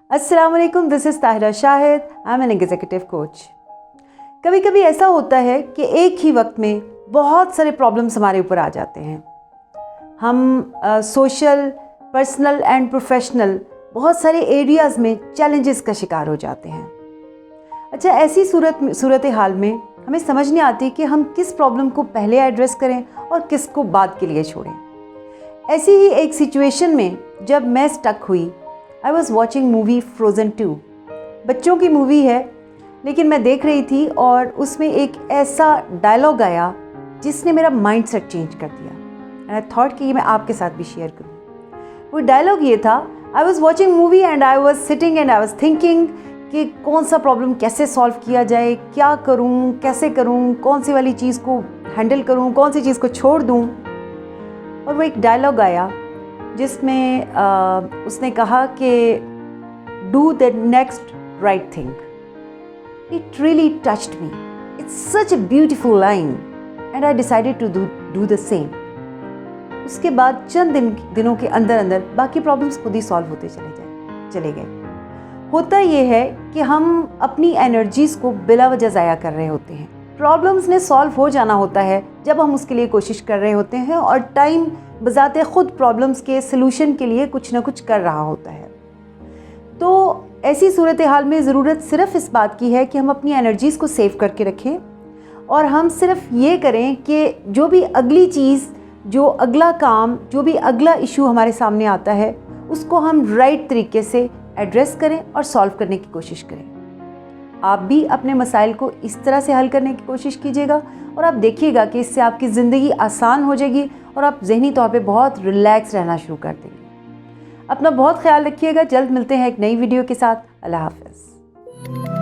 अस्सलाम वालेकुम, this is Tahira Shahid, I am an executive coach. कभी कभी ऐसा होता है कि एक ही वक्त में बहुत सारे प्रॉब्लम्स हमारे ऊपर आ जाते हैं। हम सोशल, पर्सनल एंड प्रोफेशनल बहुत सारे एरियाज़ में चैलेंजेस का शिकार हो जाते हैं। अच्छा, ऐसी सूरत हाल में हमें समझ नहीं आती कि हम किस प्रॉब्लम को पहले एड्रेस करें और किस को बाद के लिए छोड़ें। ऐसी ही एक सिचुएशन में जब मैं स्टक हुई, I was watching movie frozen 2। बच्चों की मूवी है, लेकिन मैं देख रही थी और उसमें एक ऐसा डायलॉग आया जिसने मेरा माइंड सेट चेंज कर दिया एंड आई थॉट कि ये मैं आपके साथ भी शेयर करूँ। वो डायलॉग ये था, I was watching movie and I was sitting and I was thinking कि कौन सा प्रॉब्लम कैसे सॉल्व किया जाए, क्या करूँ, कैसे करूँ, कौन सी वाली चीज़ को हैंडल करूँ, कौन सी चीज़ को छोड़ दूँ। और वो एक डायलॉग आया जिसमें उसने कहा कि do the next right thing. It really touched me, it's such a beautiful line and I decided to do the same. उसके बाद चंद दिनों के अंदर बाकी प्रॉब्लम्स खुद ही सॉल्व होते चले गए। होता ये है कि हम अपनी एनर्जीज़ को बिला वजह ज़ाया कर रहे होते हैं। प्रॉब्लम्स ने सॉल्व हो जाना होता है जब हम उसके लिए कोशिश कर रहे होते हैं और टाइम बजाते खुद प्रॉब्लम्स के सलूशन के लिए कुछ ना कुछ कर रहा होता है। तो ऐसी सूरत हाल में ज़रूरत सिर्फ इस बात की है कि हम अपनी एनर्जीज़ को सेव करके रखें और हम सिर्फ ये करें कि जो भी अगली चीज़, जो अगला काम, जो भी अगला इशू हमारे सामने आता है उसको हम राइट तरीके से एड्रेस करें और सॉल्व करने की कोशिश करें। आप भी अपने मसाइल को इस तरह से हल करने की कोशिश कीजिएगा और आप देखिएगा कि इससे आपकी ज़िंदगी आसान हो जाएगी और आप ज़हनी तौर पे बहुत रिलैक्स रहना शुरू कर देंगे। अपना बहुत ख्याल रखिएगा। जल्द मिलते हैं एक नई वीडियो के साथ। अल्लाह हाफ़िज़।